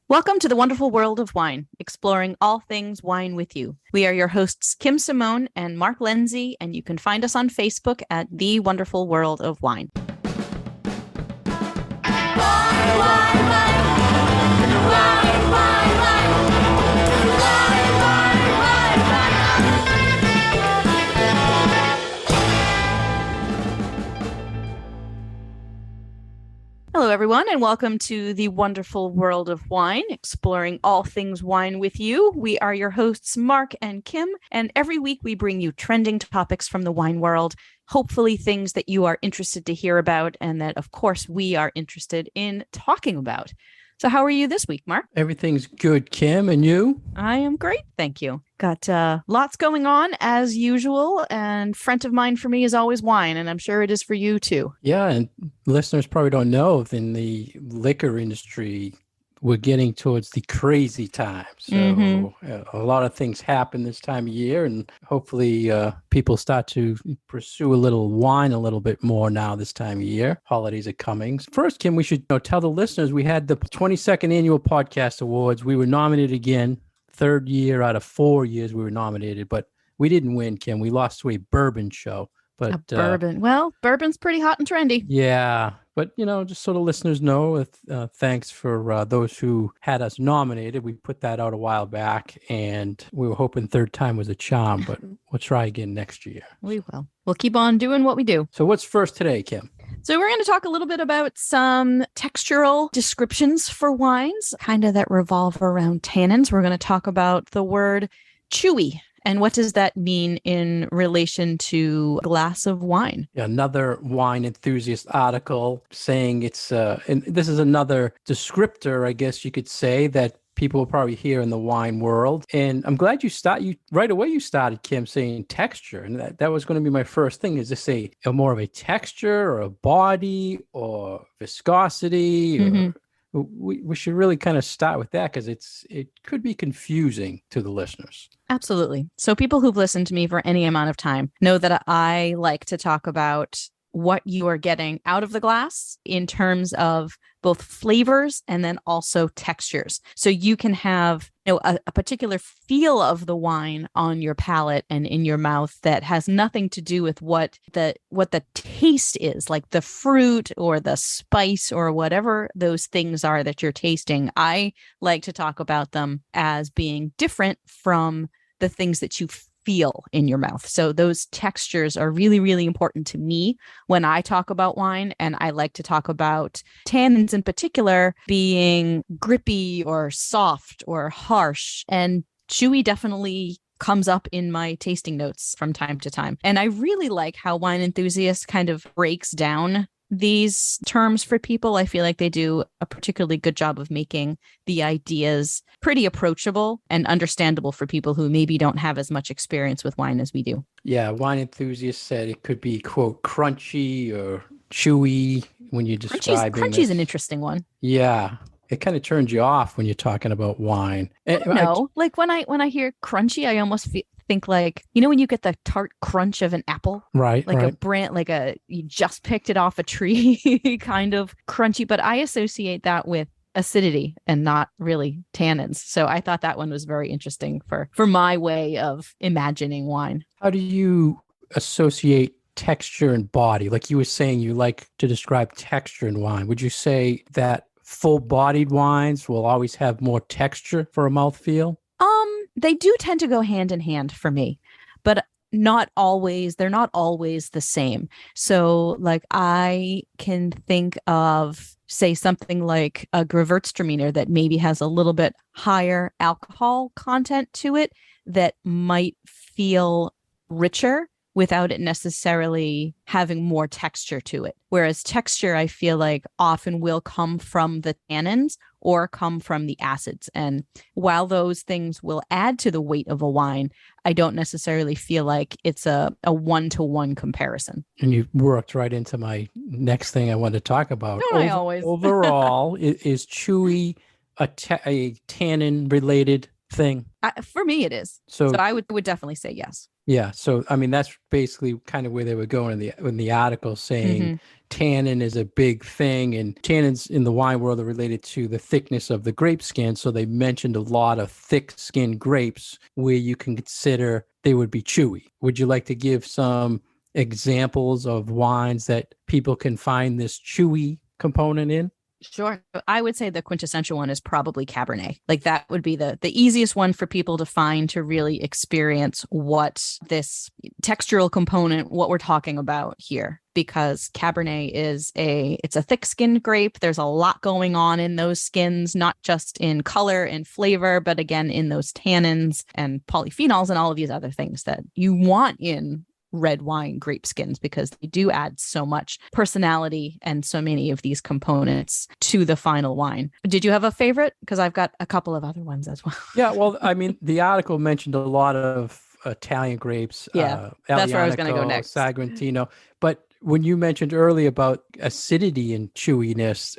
Welcome to the wonderful world of wine, exploring all things wine with you. We are your hosts, Kim Simone and Mark Lindsay, and you can find us on Facebook at The Wonderful World of Wine. Hello, everyone, and welcome to The Wonderful World of Wine, exploring all things wine with you. We are your hosts, Mark and Kim, and every week we bring you trending topics from the wine world, hopefully things that you are interested to hear about and that, of course, we are interested in talking about. So how are you this week, Mark? Everything's good, Kim, and you? I am great, thank you. Got lots going on as usual, and front of mind for me is always wine, and I'm sure it is for you too. Yeah, and listeners probably don't know, in the liquor industry, we're getting towards the crazy time. So a lot of things happen this time of year, and hopefully people start to pursue a little wine a little bit more now this time of year. Holidays are coming. First, Kim, we should tell the listeners we had the 22nd Annual Podcast Awards. We were nominated again. Third year out of 4 years we were nominated, but we didn't win, Kim. We lost to a bourbon show. But a bourbon. Well, bourbon's pretty hot and trendy. Yeah. But, just so the listeners know, thanks for those who had us nominated. We put that out a while back, and we were hoping third time was a charm, but we'll try again next year. We will. We'll keep on doing what we do. So what's first today, Kim? So we're going to talk a little bit about some textural descriptions for wines, kind of that revolve around tannins. We're going to talk about the word chewy. And what does that mean in relation to a glass of wine? Another wine enthusiast article saying it's, and this is another descriptor, I guess you could say, that people will probably hear in the wine world. And I'm glad you right away you started, Kim, saying texture. And that was going to be my first thing. Is this a more of a texture or a body or viscosity? Or, we should really kind of start with that because it could be confusing to the listeners. Absolutely. So people who've listened to me for any amount of time know that I like to talk about what you are getting out of the glass in terms of both flavors and then also textures. So you can have a particular feel of the wine on your palate and in your mouth that has nothing to do with what the taste is, like the fruit or the spice or whatever those things are that you're tasting. I like to talk about them as being different from the things that you feel in your mouth. So those textures are really, really important to me when I talk about wine. And I like to talk about tannins in particular being grippy or soft or harsh. And chewy definitely comes up in my tasting notes from time to time. And I really like how Wine Enthusiast kind of breaks down these terms for people. I feel like they do a particularly good job of making the ideas pretty approachable and understandable for people who maybe don't have as much experience with wine as we do. Yeah, Wine Enthusiast said it could be, quote, crunchy or chewy when you describe it. Crunchy's an interesting one. Yeah. It kind of turns you off when you're talking about wine. No, like when I hear crunchy, I almost think like, when you get the tart crunch of an apple, right? Like right. you just picked it off a tree kind of crunchy, but I associate that with acidity and not really tannins. So I thought that one was very interesting for my way of imagining wine. How do you associate texture and body? Like you were saying, you like to describe texture in wine. Would you say that full-bodied wines will always have more texture for a mouthfeel? They do tend to go hand in hand for me, but not always. They're not always the same. So like I can think of, say, something like a Gewürztraminer that maybe has a little bit higher alcohol content to it that might feel richer without it necessarily having more texture to it. Whereas texture, I feel like often will come from the tannins or come from the acids. And while those things will add to the weight of a wine, I don't necessarily feel like it's a one-to-one comparison. And you worked right into my next thing I wanted to talk about. Don't I always? Overall, is chewy a tannin-related thing? For me, it is. So I would definitely say yes. Yeah. So, I mean, that's basically kind of where they were going in the article, saying Hmm. tannin is a big thing, and tannins in the wine world are related to the thickness of the grape skin. So they mentioned a lot of thick skinned grapes where you can consider they would be chewy. Would you like to give some examples of wines that people can find this chewy component in? Sure. I would say the quintessential one is probably Cabernet. Like that would be the easiest one for people to find to really experience what this textural component, what we're talking about here. Because Cabernet it's a thick-skinned grape. There's a lot going on in those skins, not just in color and flavor, but again in those tannins and polyphenols and all of these other things that you want in red wine grape skins, because they do add so much personality and so many of these components to the final wine. Did you have a favorite? Because I've got a couple of other ones as well. Yeah, well, I mean, the article mentioned a lot of Italian grapes, Yeah, that's where I was going to go Aglianico, next. Sagrantino. But when you mentioned earlier about acidity and chewiness,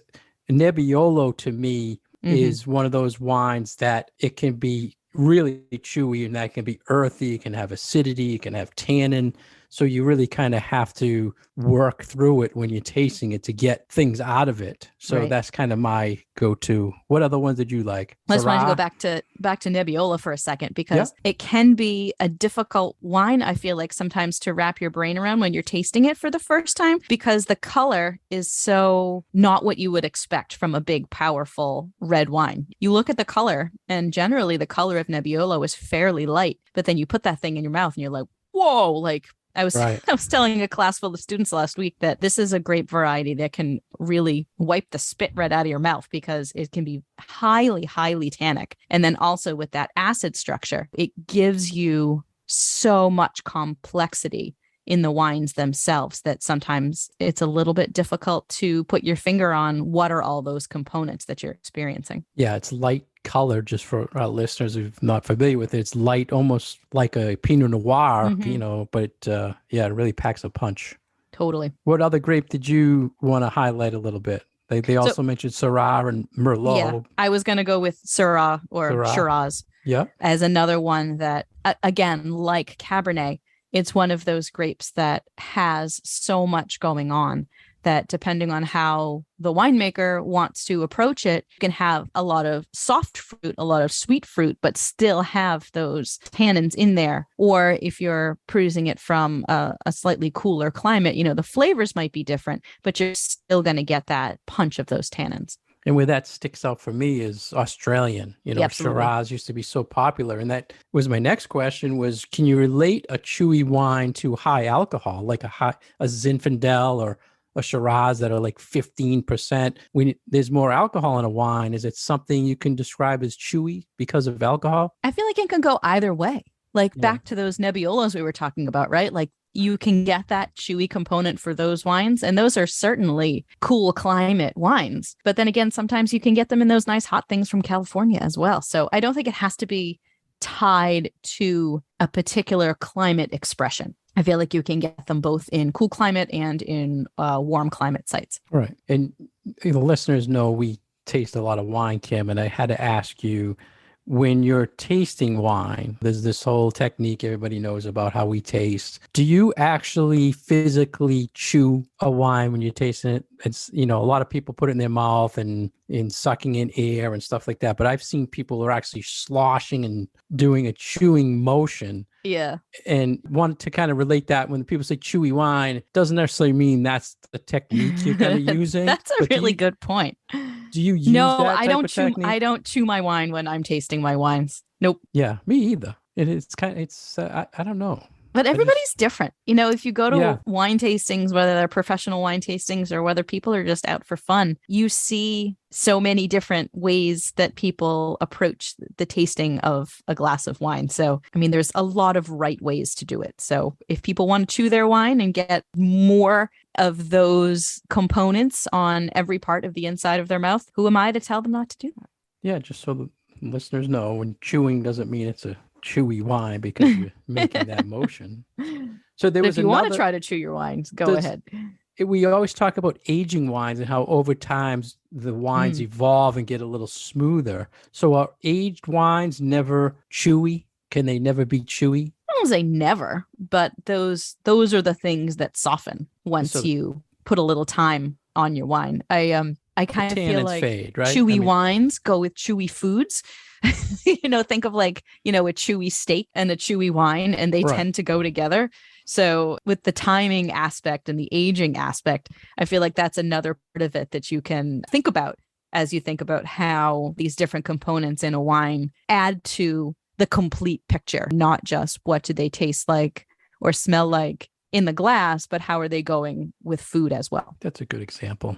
Nebbiolo to me is one of those wines that it can be really chewy, and that can be earthy. It can have acidity. It can have tannin. So you really kind of have to work through it when you're tasting it to get things out of it. So Right. that's kind of my go-to. What other ones did you like? I just wanted to go Syrah? back to Nebbiolo for a second, Yeah. because it can be a difficult wine, I feel like, sometimes to wrap your brain around when you're tasting it for the first time, because the color is so not what you would expect from a big, powerful red wine. You look at the color, and generally the color of Nebbiolo is fairly light, but then you put that thing in your mouth and you're like, whoa, like Right. I was telling a class full of students last week that this is a grape variety that can really wipe the spit right out of your mouth, because it can be highly, highly tannic. And then also with that acid structure, it gives you so much complexity in the wines themselves that sometimes it's a little bit difficult to put your finger on what are all those components that you're experiencing. Yeah, it's light color, just for our listeners who're not familiar with it. It's light, almost like a Pinot Noir, but yeah, it really packs a punch. Totally. What other grape did you want to highlight a little bit? They So also mentioned Syrah and yeah, Merlot. I was going to go with Syrah or Syrah. Shiraz Yeah. as another one that, again, like Cabernet, it's one of those grapes that has so much going on that depending on how the winemaker wants to approach it, you can have a lot of soft fruit, a lot of sweet fruit, but still have those tannins in there. Or if you're producing it from a slightly cooler climate, the flavors might be different, but you're still going to get that punch of those tannins. And where that sticks out for me is Australian. Yeah, absolutely. Shiraz used to be so popular. And that was my next question was, can you relate a chewy wine to high alcohol, like a Zinfandel or a Shiraz that are like 15%? When there's more alcohol in a wine, is it something you can describe as chewy because of alcohol? I feel like it can go either way. Like back to those Nebbiolos we were talking about, right? Like you can get that chewy component for those wines, and those are certainly cool climate wines. But then again, sometimes you can get them in those nice hot things from California as well. So I don't think it has to be tied to a particular climate expression. I feel like you can get them both in cool climate and in warm climate sites. Right. And the listeners know we taste a lot of wine, Kim, and I had to ask you, when you're tasting wine, there's this whole technique everybody knows about how we taste. Do you actually physically chew a wine when you're tasting it? It's, a lot of people put it in their mouth and in sucking in air and stuff like that. But I've seen people who are actually sloshing and doing a chewing motion. Yeah. And wanted to kind of relate that when people say chewy wine, it doesn't necessarily mean that's the technique you're kind of using. That's a really good point. Do you use no, that I type don't of chew. technique? I don't chew my wine when I'm tasting my wines. Nope. Yeah, me either. I don't know. But everybody's different. If you go to wine tastings, whether they're professional wine tastings or whether people are just out for fun, you see so many different ways that people approach the tasting of a glass of wine. So, there's a lot of right ways to do it. So if people want to chew their wine and get more of those components on every part of the inside of their mouth, who am I to tell them not to do that? Yeah, just so the listeners know, when chewing doesn't mean it's a chewy wine because you're making that motion. So if you want to try to chew your wines, go ahead. We always talk about aging wines and how over time the wines evolve and get a little smoother. So are aged wines never chewy? Can they never be chewy? won't say never, but those are the things that soften once So you put a little time on your wine. I kind of feel tannins like fade, right? chewy wines go with chewy foods. Think of like, a chewy steak and a chewy wine, and they Right. tend to go together. So with the timing aspect and the aging aspect, I feel like that's another part of it that you can think about as you think about how these different components in a wine add to the complete picture, not just what do they taste like or smell like in the glass, but how are they going with food as well. That's a good example.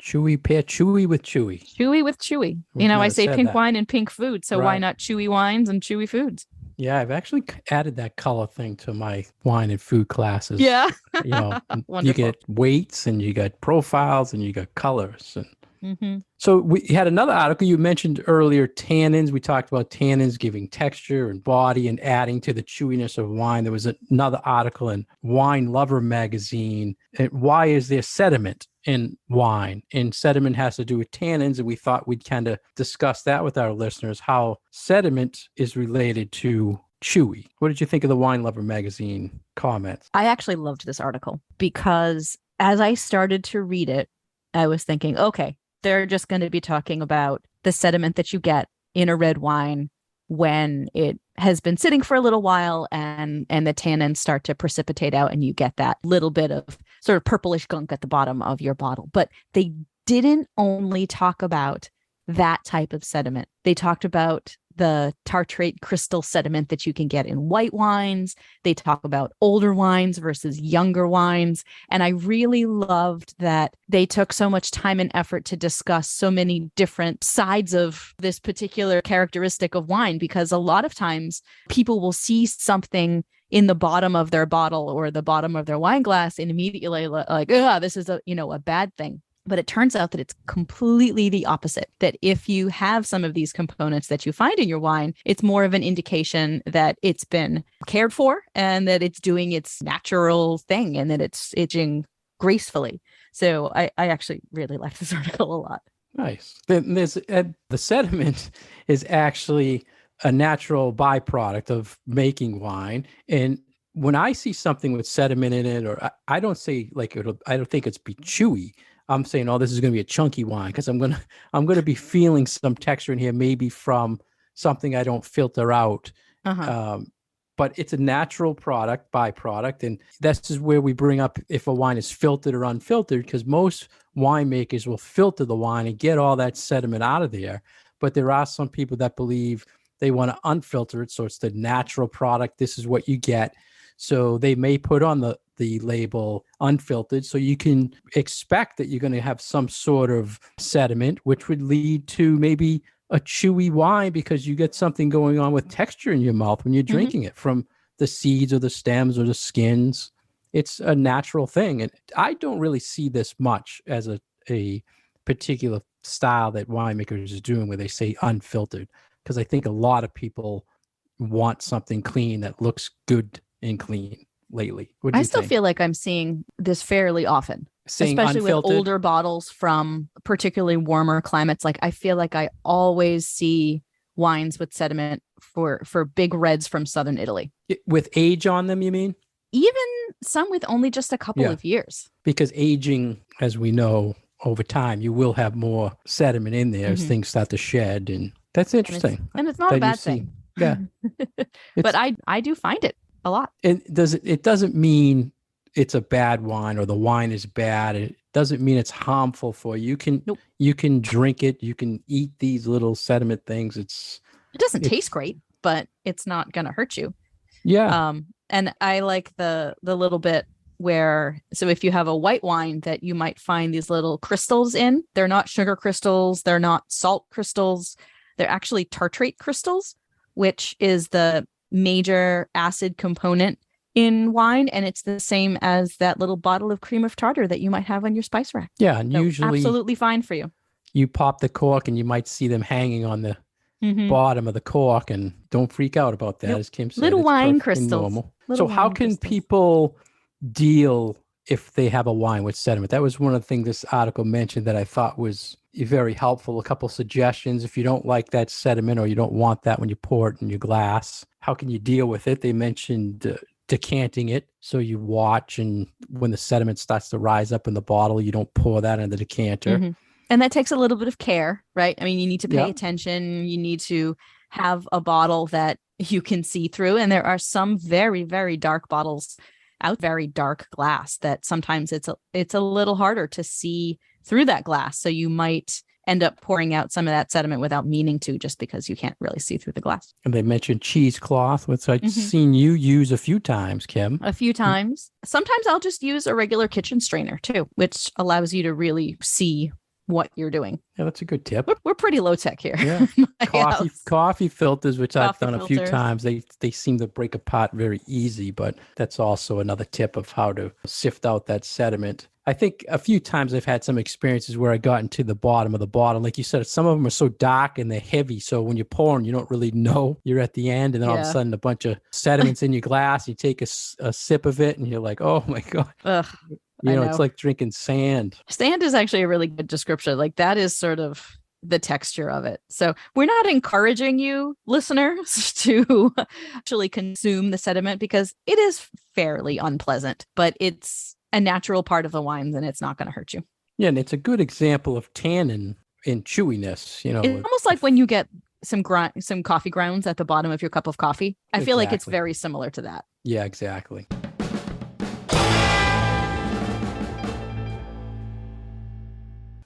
Chewy, pair chewy with chewy. Chewy with chewy. We've I never say said pink that. wine and pink food. So why Right. not chewy wines and chewy foods? Yeah, I've actually added that color thing to my wine and food classes. Yeah. You Wonderful. get weights and you got profiles and you got colors. And Mm-hmm. so we had another article you mentioned earlier, tannins. We talked about tannins giving texture and body and adding to the chewiness of wine. There was another article in Wine Lover magazine. Why is there sediment in wine? And sediment has to do with tannins. And we thought we'd kind of discuss that with our listeners, how sediment is related to chewy. What did you think of the Wine Lover magazine comments? I actually loved this article because as I started to read it, I was thinking, okay, they're just going to be talking about the sediment that you get in a red wine when it has been sitting for a little while and the tannins start to precipitate out and you get that little bit of sort of purplish gunk at the bottom of your bottle. But they didn't only talk about that type of sediment. They talked about the tartrate crystal sediment that you can get in white wines. They talk about older wines versus younger wines. And I really loved that they took so much time and effort to discuss so many different sides of this particular characteristic of wine, because a lot of times people will see something in the bottom of their bottle or the bottom of their wine glass and immediately like, this is a bad thing. But it turns out that it's completely the opposite, that if you have some of these components that you find in your wine, it's more of an indication that it's been cared for and that it's doing its natural thing and that it's aging gracefully. So I actually really like this article a lot. Nice. Then there's the sediment is actually a natural byproduct of making wine. And when I see something with sediment in it, or I don't say like I don't think it's be chewy. I'm saying, oh, this is going to be a chunky wine because I'm going to be feeling some texture in here, maybe from something I don't filter out. Uh-huh. But it's a natural byproduct. And that's just where we bring up if a wine is filtered or unfiltered, because most winemakers will filter the wine and get all that sediment out of there. But there are some people that believe they want to unfilter it. So it's the natural product. This is what you get. So they may put on the label unfiltered. So you can expect that you're going to have some sort of sediment, which would lead to maybe a chewy wine because you get something going on with texture in your mouth when you're drinking it from the seeds or the stems or the skins. It's a natural thing. And I don't really see this much as a particular style that winemakers are doing where they say unfiltered, because I think a lot of people want something clean that looks good and clean lately. What do you still think? feel like I'm seeing this fairly often, Saying especially unfiltered? with older bottles from particularly warmer climates. Like I feel like I always see wines with sediment for big reds from southern Italy. With age on them, you mean? Even some with only just a couple of years. Because aging, as we know, over time, you will have more sediment in there as things start to shed. And that's interesting. And it's not a bad thing. Yeah. But I do find it a lot. It doesn't mean it's a bad wine or the wine is bad. It doesn't mean it's harmful for you. You can drink it. You can eat these little sediment things. It doesn't taste great, but it's not going to hurt you. Yeah. And I like the little bit where, so if you have a white wine that you might find these little crystals in, they're not sugar crystals. They're not salt crystals. They're actually tartrate crystals, which is the major acid component in wine, and it's the same as that little bottle of cream of tartar that you might have on your spice rack. Yeah, and so usually absolutely fine for you. You pop the cork and you might see them hanging on the bottom of the cork, and don't freak out about that. As Kim said, little it's wine perfectly crystals. normal. So how can people deal if they have a wine with sediment. That was one of the things this article mentioned that I thought was very helpful. A couple suggestions. If you don't like that sediment or you don't want that when you pour it in your glass, how can you deal with it? They mentioned decanting it. So you watch, and when the sediment starts to rise up in the bottle, you don't pour that in the decanter. Mm-hmm. And that takes a little bit of care, right? I mean, you need to pay Yep. attention. You need to have a bottle that you can see through. And there are some very, very dark bottles out, very dark glass, that sometimes it's a little harder to see through that glass. So you might end up pouring out some of that sediment without meaning to, just because you can't really see through the glass. And they mentioned cheesecloth, which I've seen you use a few times, Kim. A few times. Sometimes I'll just use a regular kitchen strainer too, which allows you to really see what you're doing. Yeah, that's a good tip. We're pretty low tech here. Yeah. Coffee filters, which I've done a few filters. times. They seem to break apart very easy, but that's also another tip of how to sift out that sediment. I think a few times I've had some experiences where I got into the bottom of the bottle. Like you said, some of them are so dark and they're heavy. So when you're pouring, you don't really know you're at the end. And then all of a sudden, a bunch of sediments in your glass, you take a sip of it and you're like, oh my God. Ugh. You know, it's like drinking sand. Sand is actually a really good description. Like, that is sort of the texture of it. So we're not encouraging you, listeners, to actually consume the sediment, because it is fairly unpleasant, but it's a natural part of the wines and it's not going to hurt you. Yeah, and it's a good example of tannin and chewiness. You know, it's almost like when you get some coffee grounds at the bottom of your cup of coffee. I feel like it's very similar to that. Yeah, exactly.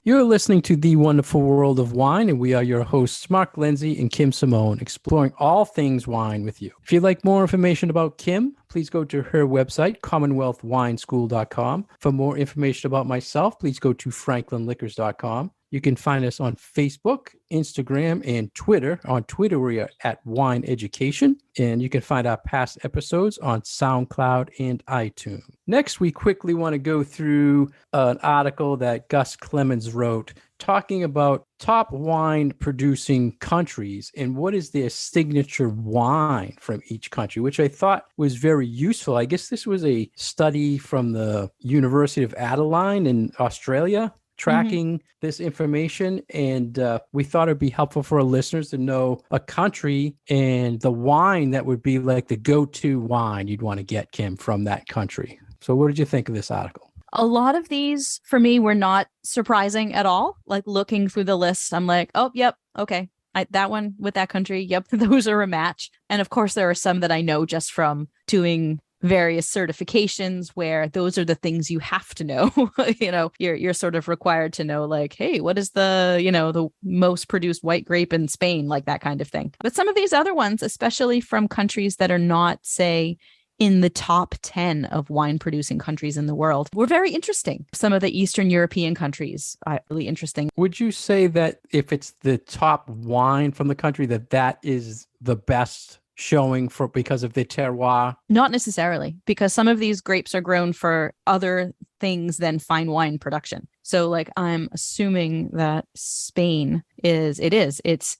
You're listening to The Wonderful World of Wine, and we are your hosts, Mark Lindsay and Kim Simone, exploring all things wine with you. If you'd like more information about Kim, please go to her website, commonwealthwineschool.com. For more information about myself, please go to franklinliquors.com. You can find us on Facebook, Instagram, and Twitter. On Twitter, we are at Wine Education, and you can find our past episodes on SoundCloud and iTunes. Next, we quickly want to go through an article that Gus Clemens wrote talking about top wine producing countries and what is their signature wine from each country, which I thought was very useful. I guess this was a study from the University of Adelaide in Australia, tracking this information. And we thought it'd be helpful for our listeners to know a country and the wine that would be like the go-to wine you'd want to get, Kim, from that country. So what did you think of this article? A lot of these for me were not surprising at all. Like, looking through the list, I'm like, oh, yep. Okay. That one with that country. Yep. Those are a match. And of course, there are some that I know just from doing various certifications where those are the things you have to know. You know, you're sort of required to know, like, hey, what is the most produced white grape in Spain, like that kind of thing. But some of these other ones, especially from countries that are not, say, in the top 10 of wine producing countries in the world, were very interesting. Some of the Eastern European countries are really interesting. Would you say that if it's the top wine from the country, that is the best showing for because of the terroir? Not necessarily, because some of these grapes are grown for other things than fine wine production. So like, I'm assuming that Spain it's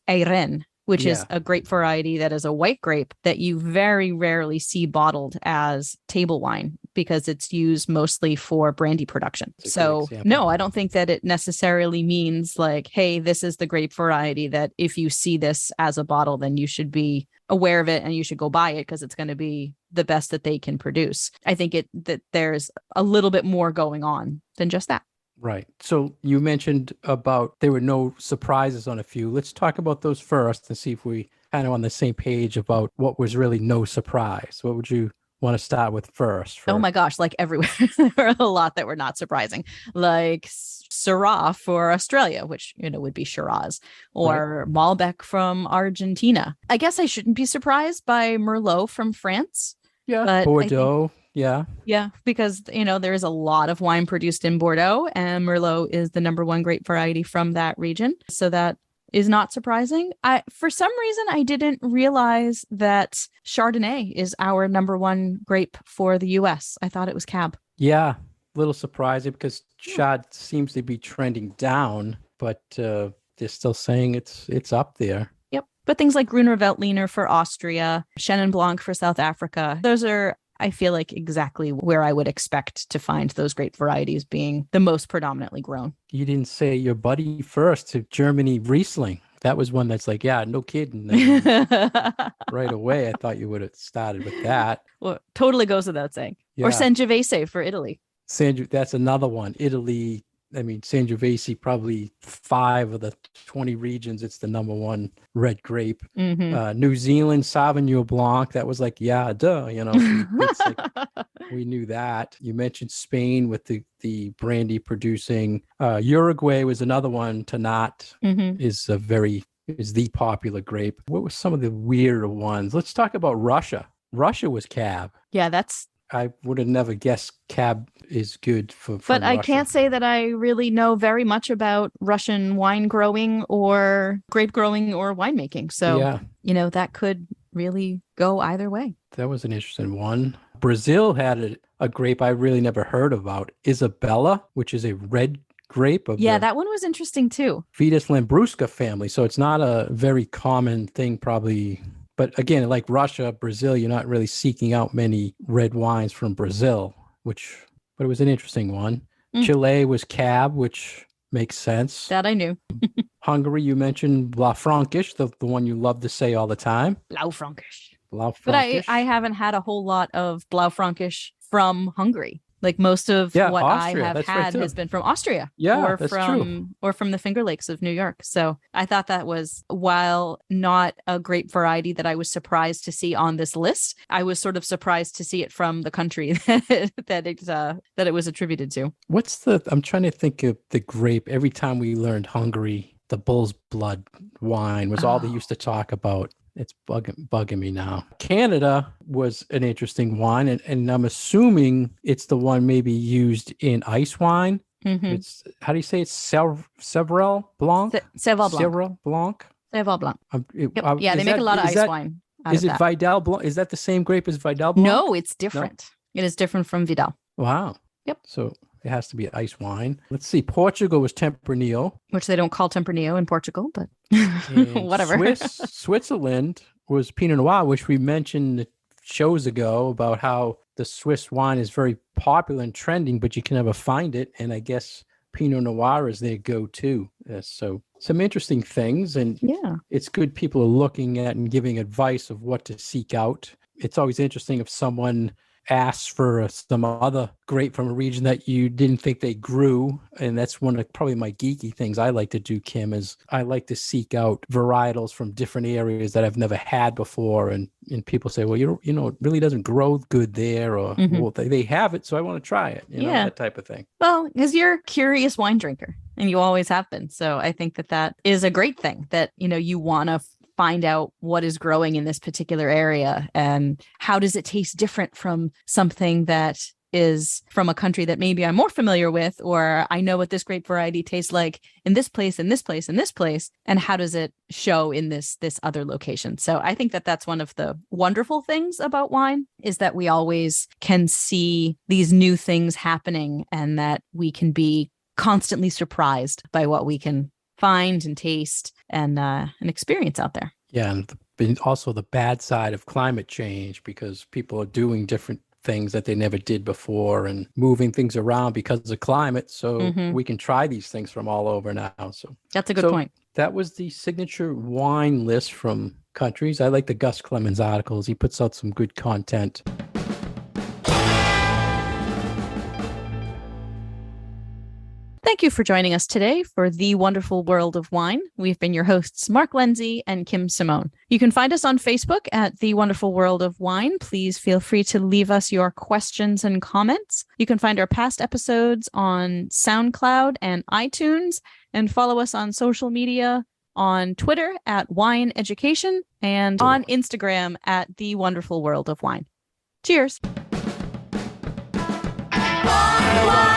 Ayren, which is a grape variety that is a white grape that you very rarely see bottled as table wine, because it's used mostly for brandy production. So no, I don't think that it necessarily means like, hey, this is the grape variety that if you see this as a bottle, then you should be aware of it and you should go buy it because it's going to be the best that they can produce. I think that there's a little bit more going on than just that. Right. So you mentioned about there were no surprises on a few. Let's talk about those first and see if we kind of on the same page about what was really no surprise. What would you want to start with first? Oh my gosh, like everywhere. There were a lot that were not surprising, like Syrah for Australia, which, would be Shiraz, or Malbec from Argentina. I guess I shouldn't be surprised by Merlot from France. Yeah. But Bordeaux. Yeah, because, there is a lot of wine produced in Bordeaux, and Merlot is the number one grape variety from that region. So that is not surprising. For some reason, I didn't realize that Chardonnay is our number one grape for the US. I thought it was Cab. Yeah, a little surprising because Chard seems to be trending down, but they're still saying it's up there. Yep. But things like Gruner Veltliner for Austria, Chenin Blanc for South Africa, those are I feel like exactly where I would expect to find those grape varieties being the most predominantly grown. You didn't say your buddy first to Germany Riesling. That was one that's like, yeah, no kidding. I mean, right away, I thought you would have started with that. Well, totally goes without saying. Yeah. Or Sangiovese for Italy. That's another one. Italy, I mean, Sangiovese, probably 5 of the 20 regions, it's the number one red grape. New Zealand, Sauvignon Blanc, that was like, yeah, duh, it's like, we knew that. You mentioned Spain with the brandy producing. Uruguay was another one. Tannat is the popular grape. What were some of the weirder ones? Let's talk about Russia. Russia was Cab. Yeah, I would have never guessed Cab is good for But I Russia. can't say that I really know very much about Russian wine growing or grape growing or winemaking. So, that could really go either way. That was an interesting one. Brazil had a grape I really never heard about, Isabella, which is a red grape of the that one was interesting too. Vitis Lambrusca family. So it's not a very common thing probably. But again, like Russia, Brazil, you're not really seeking out many red wines from Brazil, but it was an interesting one. Chile was Cab, which makes sense. That I knew. Hungary, you mentioned Blaufränkisch, the one you love to say all the time. Blaufränkisch. But I haven't had a whole lot of Blaufränkisch from Hungary. Like most of what Austria, I have had has been from Austria, or from the Finger Lakes of New York. So I thought that was, while not a grape variety that I was surprised to see on this list, I was sort of surprised to see it from the country that it was attributed to. I'm trying to think of the grape. Every time we learned Hungary, the bull's blood wine was all they used to talk about. It's bugging me now. Canada was an interesting wine, and I'm assuming it's the one maybe used in ice wine. It's, how do you say it? Sèvres Blanc? Sèvres Blanc. Sèvres Blanc. They make a lot of ice wine. Is it Vidal Blanc? Is that the same grape as Vidal Blanc? No, it's different. No? It is different from Vidal. Wow. Yep. So it has to be ice wine. Let's see. Portugal was Tempranillo. Which they don't call Tempranillo in Portugal, but whatever. Switzerland was Pinot Noir, which we mentioned shows ago about how the Swiss wine is very popular and trending, but you can never find it. And I guess Pinot Noir is their go-to. So some interesting things. And it's good people are looking at and giving advice of what to seek out. It's always interesting if someone asks for some other grape from a region that you didn't think they grew. And that's one of probably my geeky things I like to do, Kim, is I like to seek out varietals from different areas that I've never had before. And people say, well, it really doesn't grow good there, or well, they have it, so I want to try it. That type of thing. Well, because you're a curious wine drinker and you always have been. So I think that is a great thing, that, you want to find out what is growing in this particular area and how does it taste different from something that is from a country that maybe I'm more familiar with, or I know what this grape variety tastes like in this place, in this place, in this place, and how does it show in this other location. So I think that that's one of the wonderful things about wine, is that we always can see these new things happening and that we can be constantly surprised by what we can find and taste and experience out there. Yeah, and also the bad side of climate change, because people are doing different things that they never did before and moving things around because of climate. So we can try these things from all over now. So that's a good point. That was the signature wine list from countries. I like the Gus Clemens articles. He puts out some good content. Thank you for joining us today for The Wonderful World of Wine. We've been your hosts, Mark Lindsay and Kim Simone. You can find us on Facebook at The Wonderful World of Wine. Please feel free to leave us your questions and comments. You can find our past episodes on SoundCloud and iTunes, and follow us on social media on Twitter at Wine Education and on Instagram at The Wonderful World of Wine. Cheers. Wine.